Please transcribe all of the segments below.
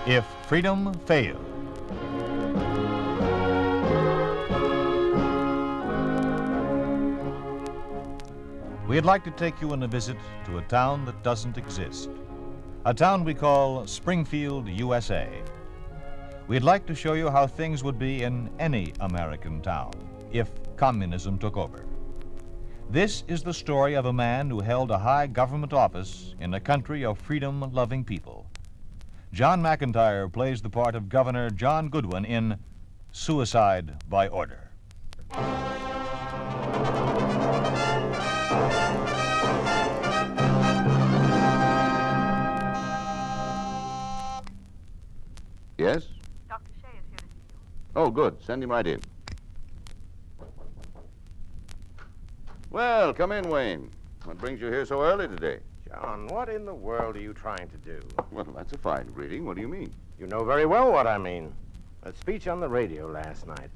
If Freedom Failed. We'd like to take you on a visit to a town that doesn't exist. A town we call Springfield, USA. We'd like to show you how things would be in any American town if communism took over. This is the story of a man who held a high government office in a country of freedom-loving people. John McIntyre plays the part of Governor John Goodwin in Suicide by Order. Yes? Dr. Shea is here to see you. Oh, good. Send him right in. Well, come in, Wayne. What brings you here so early today? John, what in the world are you trying to do? Well, that's a fine greeting. What do you mean? You know very well what I mean. A speech on the radio last night.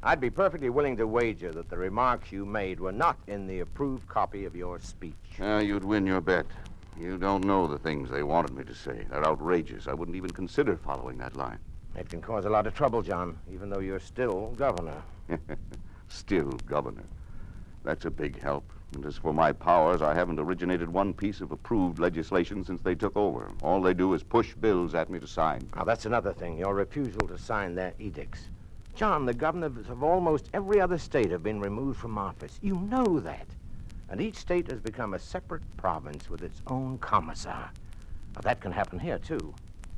I'd be perfectly willing to wager that the remarks you made were not in the approved copy of your speech. You'd win your bet. You don't know the things they wanted me to say. They're outrageous. I wouldn't even consider following that line. It can cause a lot of trouble, John, even though you're still governor. Still governor. That's a big help. And as for my powers, I haven't originated one piece of approved legislation since they took over. All they do is push bills at me to sign. Now, that's another thing, your refusal to sign their edicts. John, the governors of almost every other state have been removed from office. You know that. And each state has become a separate province with its own commissar. Now, that can happen here, too.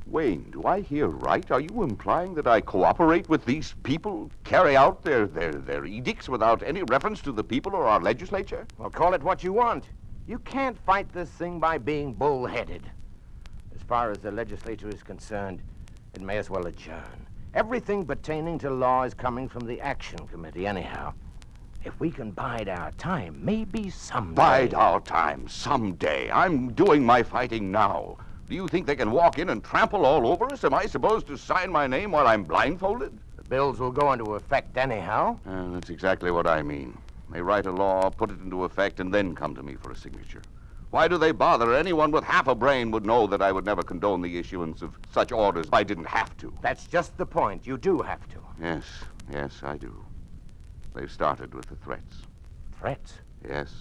Wayne, do I hear right? Are you implying that I cooperate with these people, carry out their edicts without any reference to the people or our legislature? Well, call it what you want. You can't fight this thing by being bull-headed. As far as the legislature is concerned, it may as well adjourn. Everything pertaining to law is coming from the Action Committee anyhow. If we can bide our time, maybe someday... Bide our time someday. I'm doing my fighting now. Do you think they can walk in and trample all over us? Am I supposed to sign my name while I'm blindfolded? The bills will go into effect anyhow. That's exactly what I mean. They write a law, put it into effect, and then come to me for a signature. Why do they bother? Anyone with half a brain would know that I would never condone the issuance of such orders if I didn't have to. That's just the point. You do have to. Yes, I do. They've started with the threats. Threats? Yes.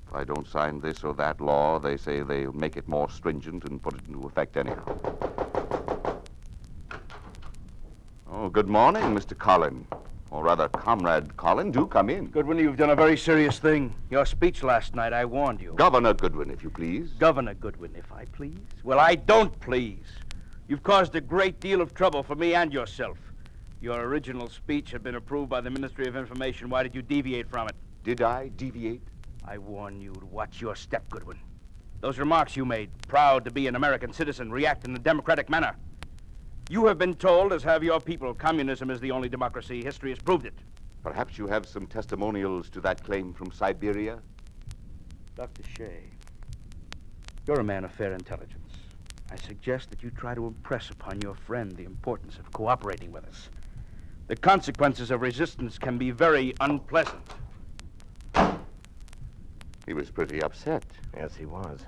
If I don't sign this or that law, they say they'll make it more stringent and put it into effect anyhow. Oh, good morning, Mr. Collin. Or rather, Comrade Collin. Do come in. Goodwin, you've done a very serious thing. Your speech last night, I warned you. Governor Goodwin, if you please. Governor Goodwin, if I please? Well, I don't please. You've caused a great deal of trouble for me and yourself. Your original speech had been approved by the Ministry of Information. Why did you deviate from it? Did I deviate? I warn you to watch your step, Goodwin. Those remarks you made, proud to be an American citizen, react in a democratic manner. You have been told, as have your people, communism is the only democracy. History has proved it. Perhaps you have some testimonials to that claim from Siberia? Dr. Shea, you're a man of fair intelligence. I suggest that you try to impress upon your friend the importance of cooperating with us. The consequences of resistance can be very unpleasant. He was pretty upset. Yes, he was.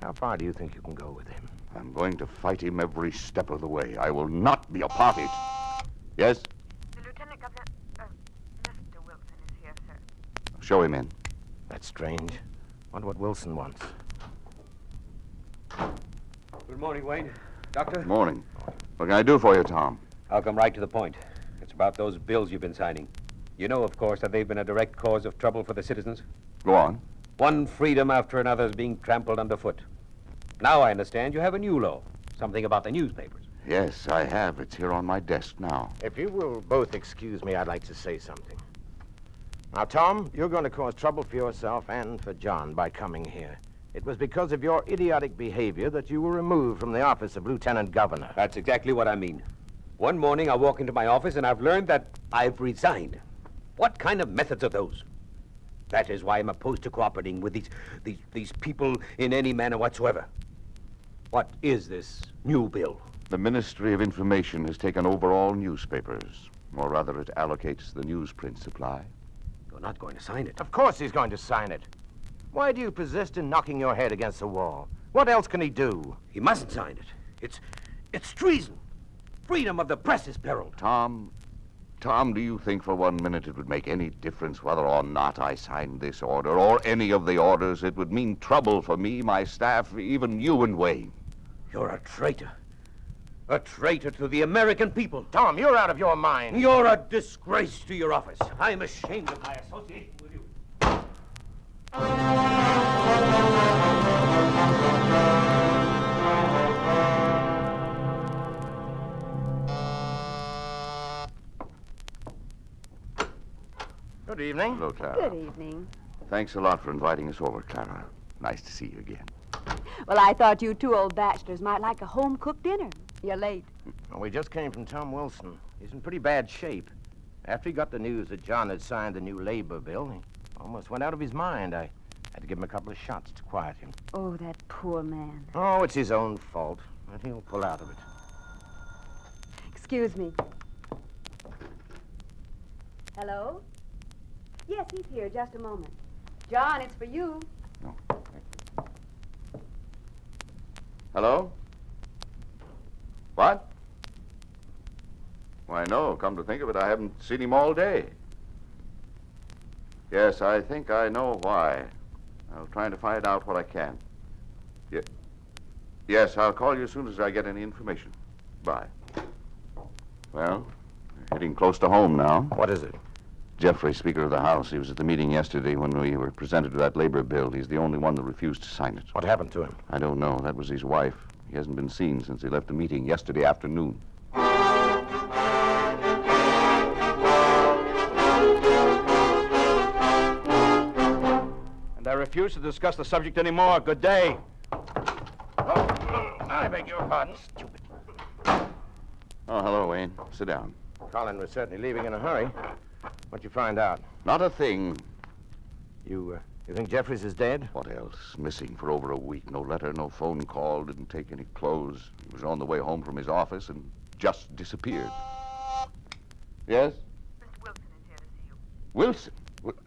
How far do you think you can go with him? I'm going to fight him every step of the way. I will not be a party. Yes? The Lieutenant Governor, Mr. Wilson is here, sir. Show him in. That's strange. Wonder what Wilson wants. Good morning, Wayne. Doctor? Morning. What can I do for you, Tom? I'll come right to the point. It's about those bills you've been signing. You know, of course, that they've been a direct cause of trouble for the citizens. Go on. One freedom after another is being trampled underfoot. Now I understand you have a new law. Something about the newspapers. Yes, I have. It's here on my desk now. If you will both excuse me, I'd like to say something. Now, Tom, you're going to cause trouble for yourself and for John by coming here. It was because of your idiotic behavior that you were removed from the office of Lieutenant Governor. That's exactly what I mean. One morning I walk into my office and I've learned that I've resigned. What kind of methods are those? That is why I'm opposed to cooperating with these people in any manner whatsoever. What is this new bill? The Ministry of Information has taken over all newspapers. Or rather, it allocates the newsprint supply. You're not going to sign it. Of course he's going to sign it. Why do you persist in knocking your head against the wall? What else can he do? He mustn't sign it. It's treason. freedom of the press is periled. Tom, do you think for 1 minute it would make any difference whether or not I signed this order or any of the orders? It would mean trouble for me, my staff, even you and Wayne. You're a traitor. A traitor to the American people. Tom, you're out of your mind. You're a disgrace to your office. I'm ashamed of my association with you. Good evening. Hello, Clara. Good evening. Thanks a lot for inviting us over, Clara. Nice to see you again. Well, I thought you two old bachelors might like a home-cooked dinner. You're late. Well, we just came from Tom Wilson. He's in pretty bad shape. After he got the news that John had signed the new labor bill, he almost went out of his mind. I had to give him a couple of shots to quiet him. Oh, that poor man. Oh, it's his own fault, but he'll pull out of it. Excuse me. Hello? Yes, he's here. Just a moment. John, it's for you. No. Hello? What? Why, no. Come to think of it, I haven't seen him all day. Yes, I think I know why. I'll try to find out what I can. Yes, I'll call you as soon as I get any information. Bye. Well, we're hitting close to home now. What is it? Jeffrey, Speaker of the House, he was at the meeting yesterday when we were presented with that labor bill. He's the only one that refused to sign it. What happened to him? I don't know. That was his wife. He hasn't been seen since he left the meeting yesterday afternoon. And I refuse to discuss the subject anymore. Good day. I beg your pardon. Stupid. Oh, hello, Wayne. Sit down. Colin was certainly leaving in a hurry. What'd you find out? Not a thing. You think Jeffries is dead? What else? Missing for over a week. No letter, no phone call, didn't take any clothes. He was on the way home from his office and just disappeared. Yes? Mr. Wilson is here to see you. Wilson?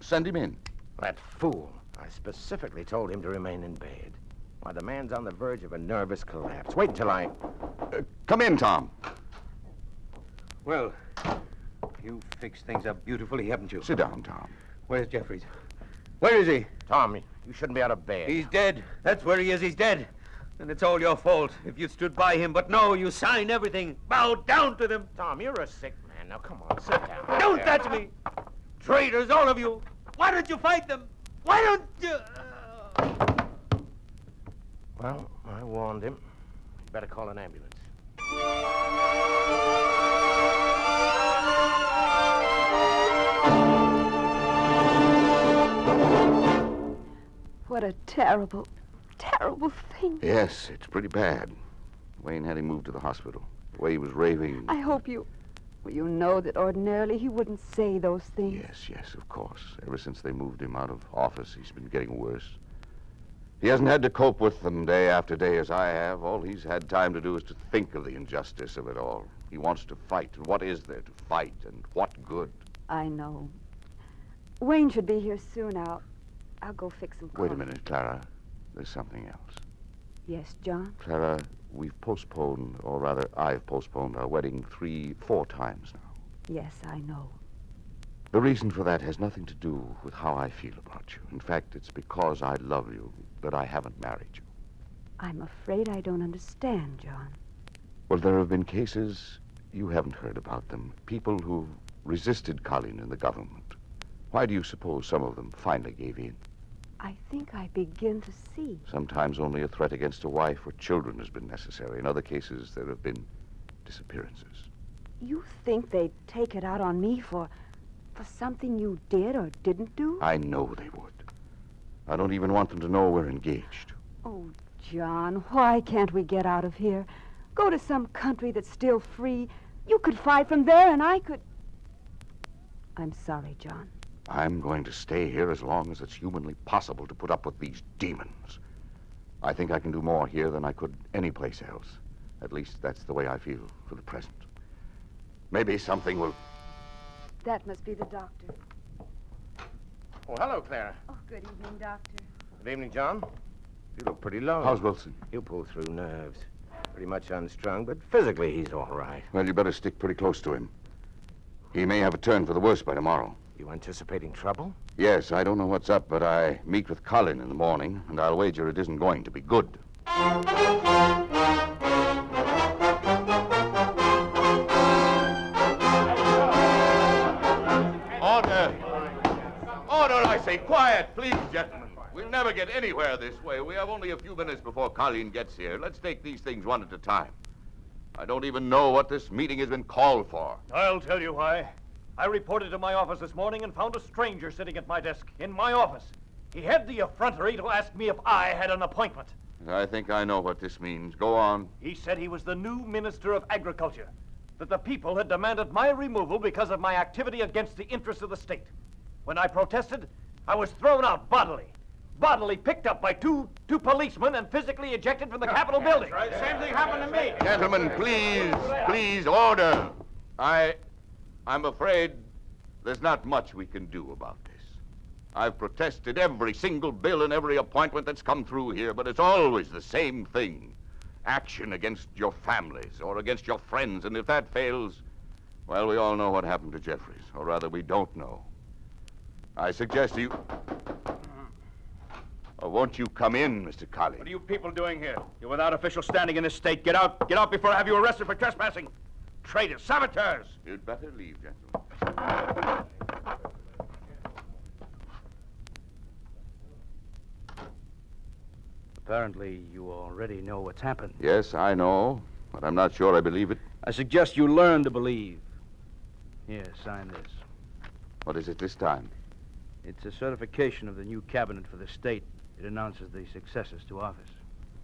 Send him in. That fool. I specifically told him to remain in bed. Why, the man's on the verge of a nervous collapse. Wait until I... Come in, Tom. Well, you fixed things up beautifully, haven't you? Sit down, Tom. Where's Jeffries? Where is he? Tom, you shouldn't be out of bed. He's dead. That's where he is. He's dead. And it's all your fault if you stood by him. But no, you signed everything. Bow down to them. Tom, you're a sick man. Now, come on, sit down. Don't touch me. Traitors, all of you. Why don't you fight them? Why don't you... Well, I warned him. You better call an ambulance. What a terrible, terrible thing. Yes, it's pretty bad. Wayne had him moved to the hospital. The way he was raving... I hope you... Well, you know that ordinarily he wouldn't say those things. Yes, of course. Ever since they moved him out of office, he's been getting worse. He hasn't had to cope with them day after day as I have. All he's had time to do is to think of the injustice of it all. He wants to fight. And what is there to fight? And what good? I know. Wayne should be here soon. I'll go fix some coffee. Wait a minute, Clara. There's something else. Yes, John? Clara, we've postponed, or rather, I've postponed our wedding 3-4 times now. Yes, I know. The reason for that has nothing to do with how I feel about you. In fact, it's because I love you that I haven't married you. I'm afraid I don't understand, John. Well, there have been cases you haven't heard about them. People who resisted Colin in the government. Why do you suppose some of them finally gave in? I think I begin to see. Sometimes only a threat against a wife or children has been necessary. In other cases, there have been disappearances. You think they'd take it out on me for something you did or didn't do? I know they would. I don't even want them to know we're engaged. Oh, John, why can't we get out of here? Go to some country that's still free. You could fight from there and I could... I'm sorry, John. I'm going to stay here as long as it's humanly possible to put up with these demons. I think I can do more here than I could anyplace else. At least that's the way I feel for the present. Maybe something will... That must be the doctor. Oh, hello, Clara. Oh, good evening, doctor. Good evening, John. You look pretty low. How's Wilson? He'll pull through nerves. Pretty much unstrung, but physically he's all right. Well, you better stick pretty close to him. He may have a turn for the worse by tomorrow. You anticipating trouble? Yes, I don't know what's up, but I meet with Colin in the morning, and I'll wager it isn't going to be good. Order! Order, I say. Quiet, please, gentlemen. We'll never get anywhere this way. We have only a few minutes before Colleen gets here. Let's take these things one at a time. I don't even know what this meeting has been called for. I'll tell you why. I reported to my office this morning and found a stranger sitting at my desk in my office. He had the effrontery to ask me if I had an appointment. I think I know what this means. Go on. He said he was the new Minister of Agriculture, that the people had demanded my removal because of my activity against the interests of the state. When I protested, I was thrown out bodily picked up by two policemen and physically ejected from the Capitol building. Right. Same thing happened to me. Gentlemen, please, order. I'm afraid there's not much we can do about this. I've protested every single bill and every appointment that's come through here, but it's always the same thing. Action against your families or against your friends, and if that fails, well, we all know what happened to Jeffries, or rather, we don't know. I suggest you... Or won't you come in, Mr. Colley? What are you people doing here? You're without official standing in this state. Get out. Get out before I have you arrested for trespassing. Traitors, saboteurs. You'd better leave, gentlemen. Apparently, you already know what's happened. Yes, I know, but I'm not sure I believe it. I suggest you learn to believe. Here, sign this. What is it this time? It's a certification of the new cabinet for the state. It announces the successors to office.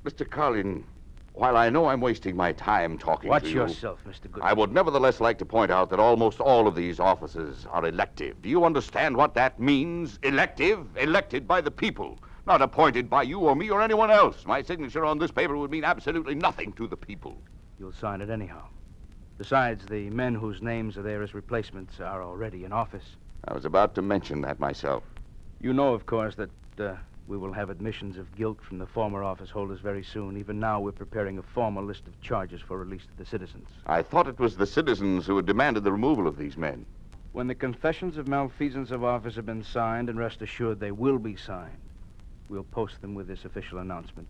Mr. Carlin, while I know I'm wasting my time talking Watch to you... yourself, Mr. Goodman. I would nevertheless like to point out that almost all of these offices are elective. Do you understand what that means? Elective? Elected by the people, not appointed by you or me or anyone else. My signature on this paper would mean absolutely nothing to the people. You'll sign it anyhow. Besides, the men whose names are there as replacements are already in office. I was about to mention that myself. You know, of course, that we will have admissions of guilt from the former office holders very soon. Even now, we're preparing a formal list of charges for release to the citizens. I thought it was the citizens who had demanded the removal of these men. When the confessions of malfeasance of office have been signed, and rest assured they will be signed, we'll post them with this official announcement.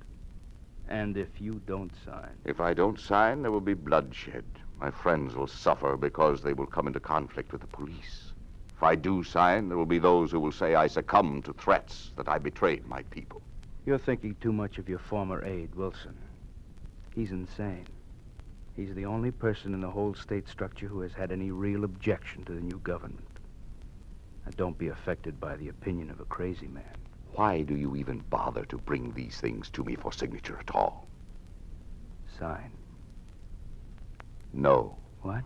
And if you don't sign... If I don't sign, there will be bloodshed. My friends will suffer because they will come into conflict with the police. If I do sign, there will be those who will say I succumbed to threats, that I betrayed my people. You're thinking too much of your former aide, Wilson. He's insane. He's the only person in the whole state structure who has had any real objection to the new government. Now, don't be affected by the opinion of a crazy man. Why do you even bother to bring these things to me for signature at all? Sign. No. What?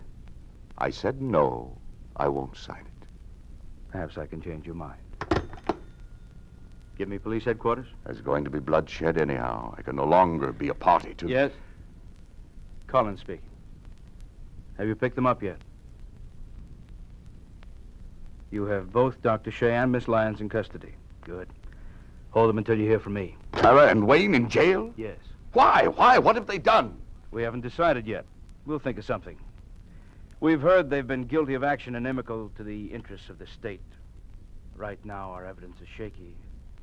I said no. I won't sign it. Perhaps I can change your mind. Give me police headquarters? There's going to be bloodshed anyhow. I can no longer be a party to... Yes? Collins speaking. Have you picked them up yet? You have both Dr. Shea and Miss Lyons in custody. Good. Hold them until you hear from me. Tara and Wayne in jail? Yes. Why? Why? What have they done? We haven't decided yet. We'll think of something. We've heard they've been guilty of action inimical to the interests of the state. Right now, our evidence is shaky.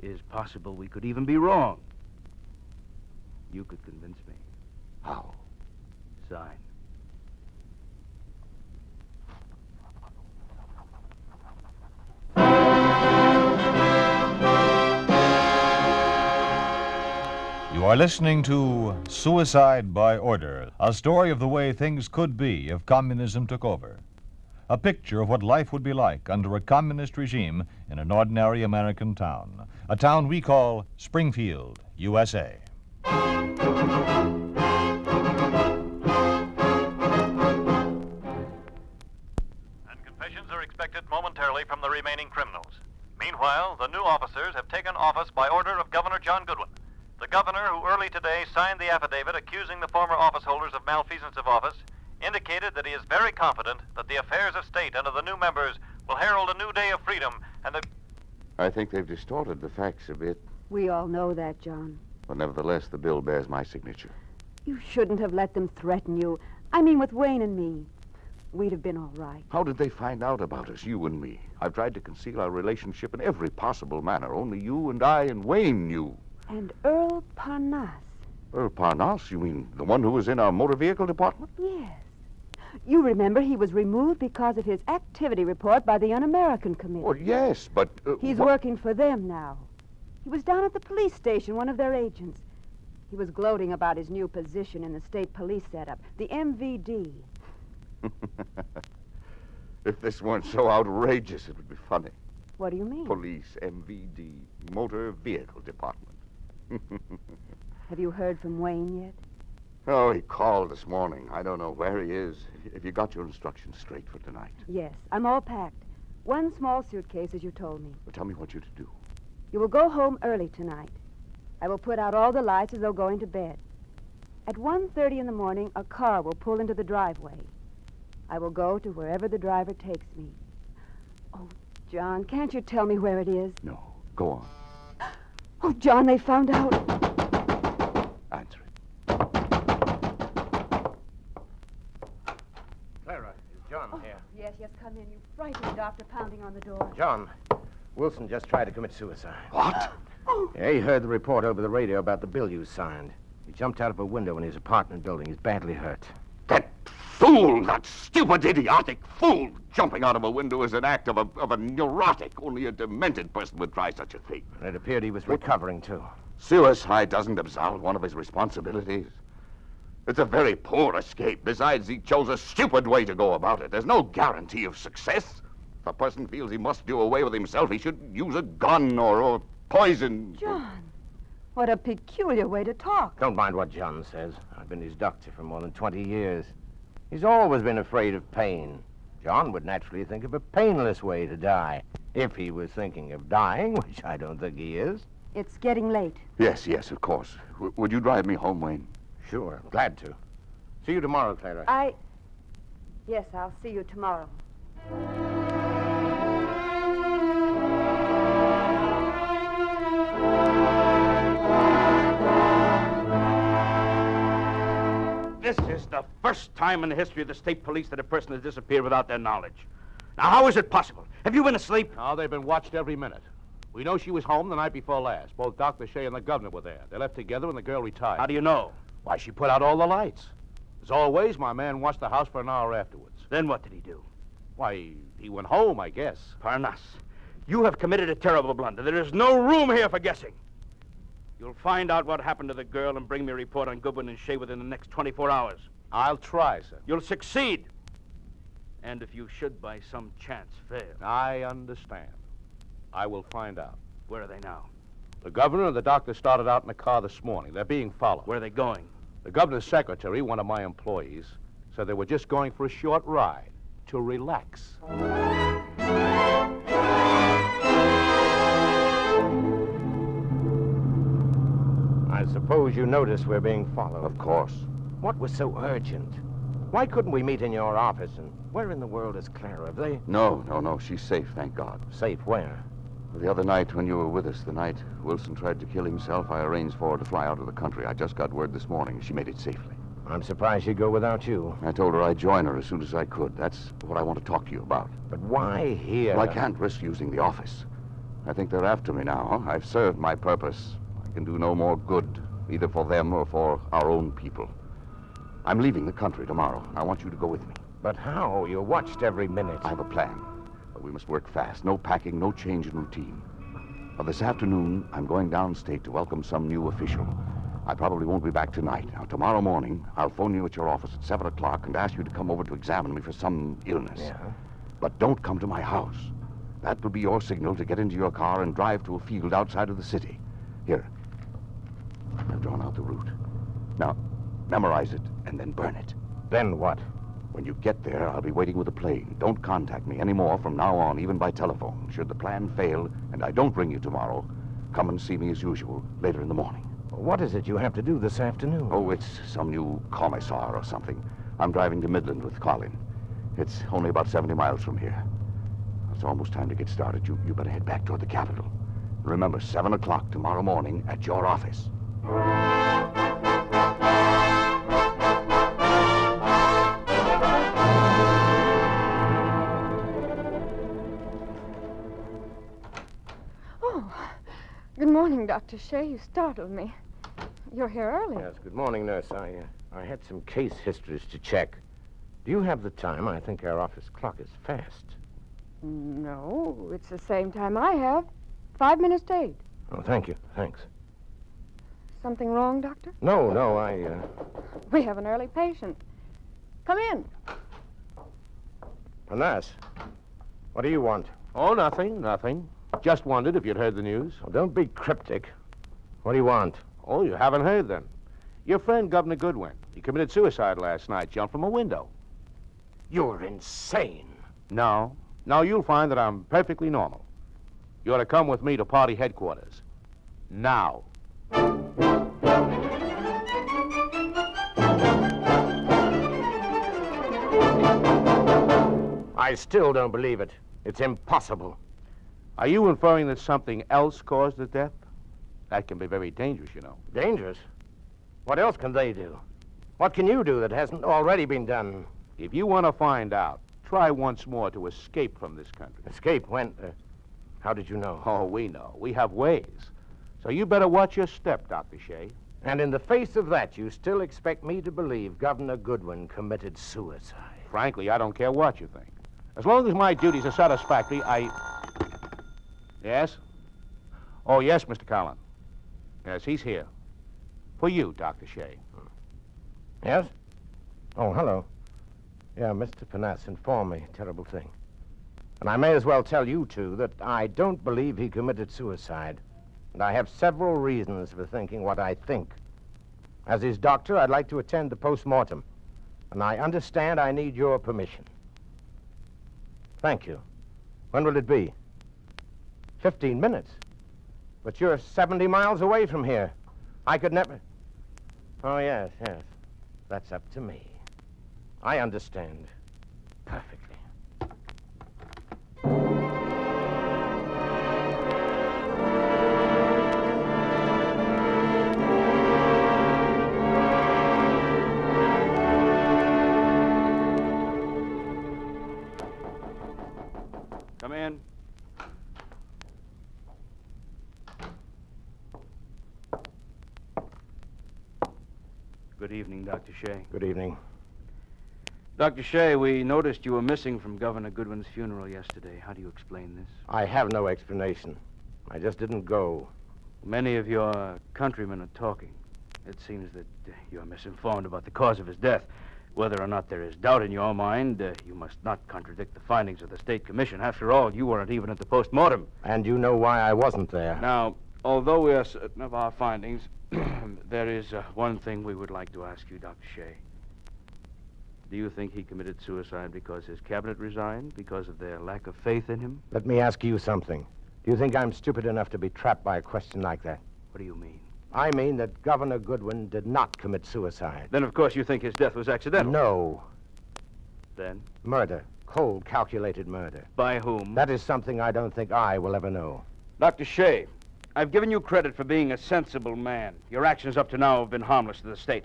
It is possible we could even be wrong. You could convince me. How? Sign. You are listening to Suicide by Order, a story of the way things could be if communism took over. A picture of what life would be like under a communist regime in an ordinary American town. A town we call Springfield, USA. And confessions are expected momentarily from the remaining criminals. Meanwhile, the new officers have taken office by order of Governor John Goodwin. The governor, who early today signed the affidavit accusing the former office holders of malfeasance of office, indicated that he is very confident that the affairs of state under the new members will herald a new day of freedom and that... I think they've distorted the facts a bit. We all know that, John. But nevertheless, the bill bears my signature. You shouldn't have let them threaten you. I mean, with Wayne and me. We'd have been all right. How did they find out about us, you and me? I've tried to conceal our relationship in every possible manner. Only you and I and Wayne knew. And Earl Parnas. Earl Parnas? You mean the one who was in our motor vehicle department? Yes. You remember he was removed because of his activity report by the Un-American Committee. Well, yes, but... He's working for them now. He was down at the police station, one of their agents. He was gloating about his new position in the state police setup, the MVD. If this weren't so outrageous, it would be funny. What do you mean? Police, MVD, motor vehicle department. Have you heard from Wayne yet? Oh, he called this morning. I don't know where he is. Have you got your instructions straight for tonight? Yes, I'm all packed. One small suitcase, as you told me. Well, tell me what you're to do. You will go home early tonight. I will put out all the lights as though going to bed. At 1:30 in the morning, a car will pull into the driveway. I will go to wherever the driver takes me. Oh, John, can't you tell me where it is? No, go on. Oh, John, they found out. Answer it. Clara, is John here? Yes, come in. You frightened doctor pounding on the door. John, Wilson just tried to commit suicide. What? Yeah, he heard the report over the radio about the bill you signed. He jumped out of a window in his apartment building. He's badly hurt. That fool, that stupid, idiotic fool, jumping out of a window is an act of a neurotic. Only a demented person would try such a thing. And it appeared he was recovering, too. Suicide doesn't absolve one of his responsibilities. It's a very poor escape. Besides, he chose a stupid way to go about it. There's no guarantee of success. If a person feels he must do away with himself, he should use a gun or poison. John, what a peculiar way to talk. Don't mind what John says. I've been his doctor for more than 20 years. He's always been afraid of pain. John would naturally think of a painless way to die. If he was thinking of dying, which I don't think he is. It's getting late. Yes, of course. Would you drive me home, Wayne? Sure, glad to. See you tomorrow, Clara. Yes, I'll see you tomorrow. This is the first time in the history of the state police that a person has disappeared without their knowledge. Now, how is it possible? Have you been asleep? No, they've been watched every minute. We know she was home the night before last. Both Dr. Shea and the governor were there. They left together when the girl retired. How do you know? Why, she put out all the lights. As always, my man watched the house for an hour afterwards. Then what did he do? Why, he went home, I guess. Parnas, you have committed a terrible blunder. There is no room here for guessing. You'll find out what happened to the girl and bring me a report on Goodwin and Shea within the next 24 hours. I'll try, sir. You'll succeed. And if you should by some chance fail... I understand. I will find out. Where are they now? The governor and the doctor started out in a car this morning. They're being followed. Where are they going? The governor's secretary, one of my employees, said they were just going for a short ride to relax. I suppose you notice we're being followed. Of course. What was so urgent? Why couldn't we meet in your office? And where in the world is Clara? Have they... No. She's safe, thank God. Safe where? The other night when you were with us, the night Wilson tried to kill himself, I arranged for her to fly out of the country. I just got word this morning. She made it safely. I'm surprised she'd go without you. I told her I'd join her as soon as I could. That's what I want to talk to you about. But why here? Well, I can't risk using the office. I think they're after me now. I've served my purpose. I can do no more good, either for them or for our own people. I'm leaving the country tomorrow. I want you to go with me. But how? You're watched every minute. I have a plan. But we must work fast. No packing, no change in routine. Well, this afternoon, I'm going downstate to welcome some new official. I probably won't be back tonight. Now, tomorrow morning, I'll phone you at your office at 7 o'clock and ask you to come over to examine me for some illness. Yeah? But don't come to my house. That will be your signal to get into your car and drive to a field outside of the city. Here. I've drawn out the route. Now, memorize it and then burn it. Then what? When you get there, I'll be waiting with a plane. Don't contact me anymore from now on, even by telephone. Should the plan fail and I don't bring you tomorrow, come and see me as usual later in the morning. What is it you have to do this afternoon? Oh, it's some new commissar or something. I'm driving to Midland with Colin. It's only about 70 miles from here. It's almost time to get started. You better head back toward the capital. Remember, 7 o'clock tomorrow morning at your office. Dr. Shea, you startled me. You're here early. Yes, good morning, nurse. I had some case histories to check. Do you have the time? I think our office clock is fast. No, it's the same time I have. 5 minutes to 8. Oh, thank you. Thanks. Something wrong, Doctor? No, We have an early patient. Come in. Nurse, what do you want? Oh, nothing. Just wondered if you'd heard the news. Well, don't be cryptic. What do you want? Oh, you haven't heard then. Your friend, Governor Goodwin, he committed suicide last night, jumped from a window. You're insane. No, you'll find that I'm perfectly normal. You ought to come with me to party headquarters. Now. I still don't believe it. It's impossible. Are you inferring that something else caused the death? That can be very dangerous, you know. Dangerous? What else can they do? What can you do that hasn't already been done? If you want to find out, try once more to escape from this country. Escape? When? How did you know? Oh, we know. We have ways. So you better watch your step, Dr. Shea. And in the face of that, you still expect me to believe Governor Goodwin committed suicide? Frankly, I don't care what you think. As long as my duties are satisfactory, Yes? Oh, yes, Mr. Collin. Yes, he's here. For you, Dr. Shea. Yes? Oh, hello. Yeah, Mr. Panas informed me. Terrible thing. And I may as well tell you, too, that I don't believe he committed suicide. And I have several reasons for thinking what I think. As his doctor, I'd like to attend the post-mortem. And I understand I need your permission. Thank you. When will it be? 15 minutes. But you're 70 miles away from here. I could never... Oh, yes. That's up to me. I understand. Perfectly. Come in. Good evening, Dr. Shea. Good evening. Dr. Shea, we noticed you were missing from Governor Goodwin's funeral yesterday. How do you explain this? I have no explanation. I just didn't go. Many of your countrymen are talking. It seems that you're misinformed about the cause of his death. Whether or not there is doubt in your mind, you must not contradict the findings of the State Commission. After all, you weren't even at the post-mortem. And you know why I wasn't there. Now, although we are certain of our findings, there is one thing we would like to ask you, Dr. Shea. Do you think he committed suicide because his cabinet resigned, because of their lack of faith in him? Let me ask you something. Do you think I'm stupid enough to be trapped by a question like that? What do you mean? I mean that Governor Goodwin did not commit suicide. Then, of course, you think his death was accidental. No. Then? Murder. Cold, calculated murder. By whom? That is something I don't think I will ever know. Dr. Shea, I've given you credit for being a sensible man. Your actions up to now have been harmless to the state.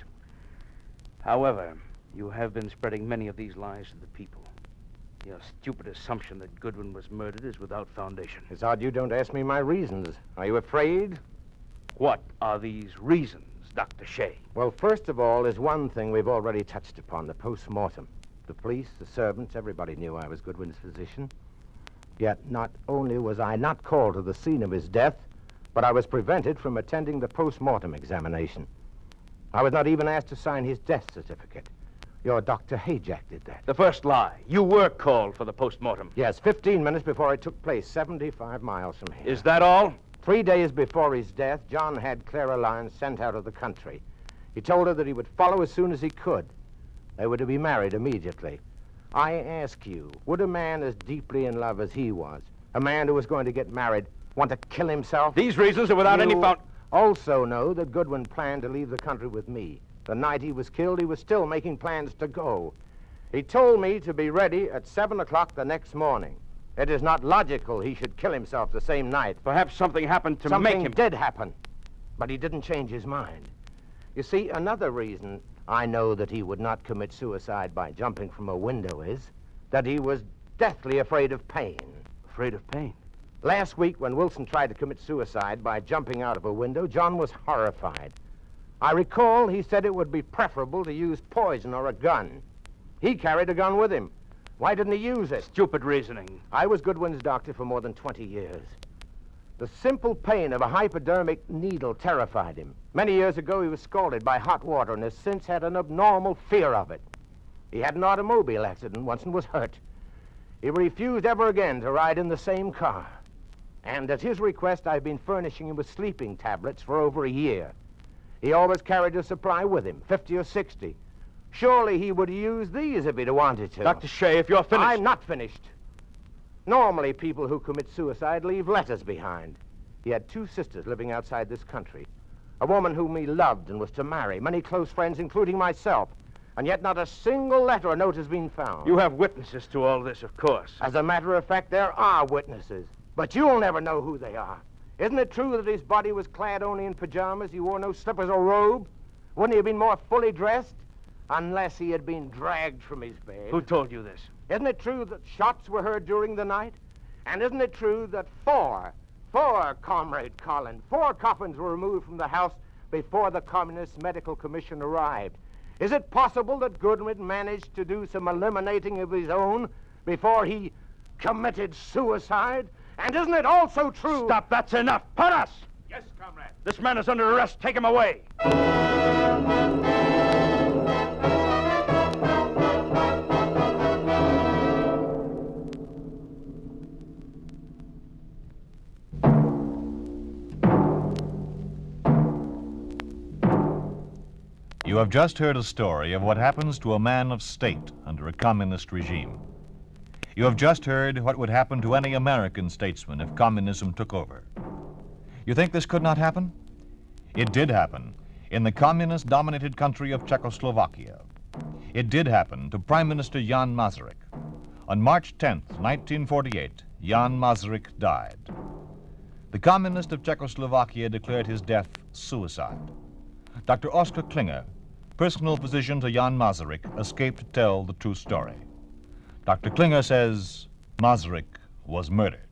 However, you have been spreading many of these lies to the people. Your stupid assumption that Goodwin was murdered is without foundation. It's odd you don't ask me my reasons. Are you afraid? What are these reasons, Dr. Shea? Well, first of all, is one thing we've already touched upon, the post-mortem. The police, the servants, everybody knew I was Goodwin's physician. Yet not only was I not called to the scene of his death, but I was prevented from attending the post-mortem examination. I was not even asked to sign his death certificate. Your Dr. Hayjack did that. The first lie. You were called for the post-mortem. Yes, 15 minutes before it took place, 75 miles from here. Is that all? 3 days before his death, John had Clara Lyons sent out of the country. He told her that he would follow as soon as he could. They were to be married immediately. I ask you, would a man as deeply in love as he was, a man who was going to get married, want to kill himself? These reasons are without any found... Also know that Goodwin planned to leave the country with me. The night he was killed, he was still making plans to go. He told me to be ready at 7 o'clock the next morning. It is not logical he should kill himself the same night. Perhaps something happened to make him... Something did happen, but he didn't change his mind. You see, another reason I know that he would not commit suicide by jumping from a window is that he was deathly afraid of pain. Afraid of pain? Last week, when Wilson tried to commit suicide by jumping out of a window, John was horrified. I recall he said it would be preferable to use poison or a gun. He carried a gun with him. Why didn't he use it? Stupid reasoning. I was Goodwin's doctor for more than 20 years. The simple pain of a hypodermic needle terrified him. Many years ago, he was scalded by hot water and has since had an abnormal fear of it. He had an automobile accident once and was hurt. He refused ever again to ride in the same car. And at his request, I've been furnishing him with sleeping tablets for over a year. He always carried a supply with him, 50 or 60. Surely he would use these if he'd wanted to. Dr. Shea, if you're finished... I'm not finished. Normally, people who commit suicide leave letters behind. He had 2 sisters living outside this country. A woman whom he loved and was to marry, many close friends, including myself. And yet not a single letter or note has been found. You have witnesses to all this, of course. As a matter of fact, there are witnesses. But you'll never know who they are. Isn't it true that his body was clad only in pajamas? He wore no slippers or robe? Wouldn't he have been more fully dressed? Unless he had been dragged from his bed. Who told you this? Isn't it true that shots were heard during the night? And isn't it true that four, Comrade Collin, 4 coffins were removed from the house before the Communist Medical Commission arrived? Is it possible that Goodwin managed to do some eliminating of his own before he committed suicide? And isn't it also true... Stop, that's enough. Paras! Yes, comrade. This man is under arrest. Take him away. You have just heard a story of what happens to a man of state under a communist regime. You have just heard what would happen to any American statesman if communism took over. You think this could not happen? It did happen in the communist-dominated country of Czechoslovakia. It did happen to Prime Minister Jan Masaryk. On March 10th, 1948, Jan Masaryk died. The communist of Czechoslovakia declared his death suicide. Dr. Oskar Klinger, personal physician to Jan Masaryk, escaped to tell the true story. Dr. Klinger says Masaryk was murdered.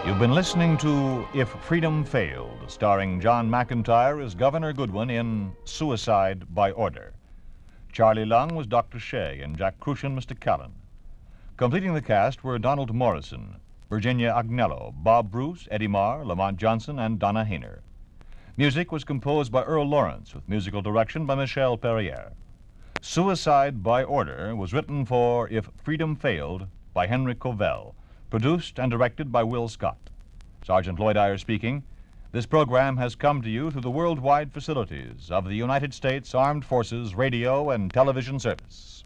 You've been listening to If Freedom Failed, starring John McIntyre as Governor Goodwin in Suicide by Order. Charlie Lung was Dr. Shea and Jack Crucian, Mr. Callan. Completing the cast were Donald Morrison, Virginia Agnello, Bob Bruce, Eddie Marr, Lamont Johnson, and Donna Hayner. Music was composed by Earl Lawrence with musical direction by Michel Perrier. Suicide by Order was written for If Freedom Failed by Henry Covell, produced and directed by Will Scott. Sergeant Lloyd Eyre speaking. This program has come to you through the worldwide facilities of the United States Armed Forces Radio and Television Service.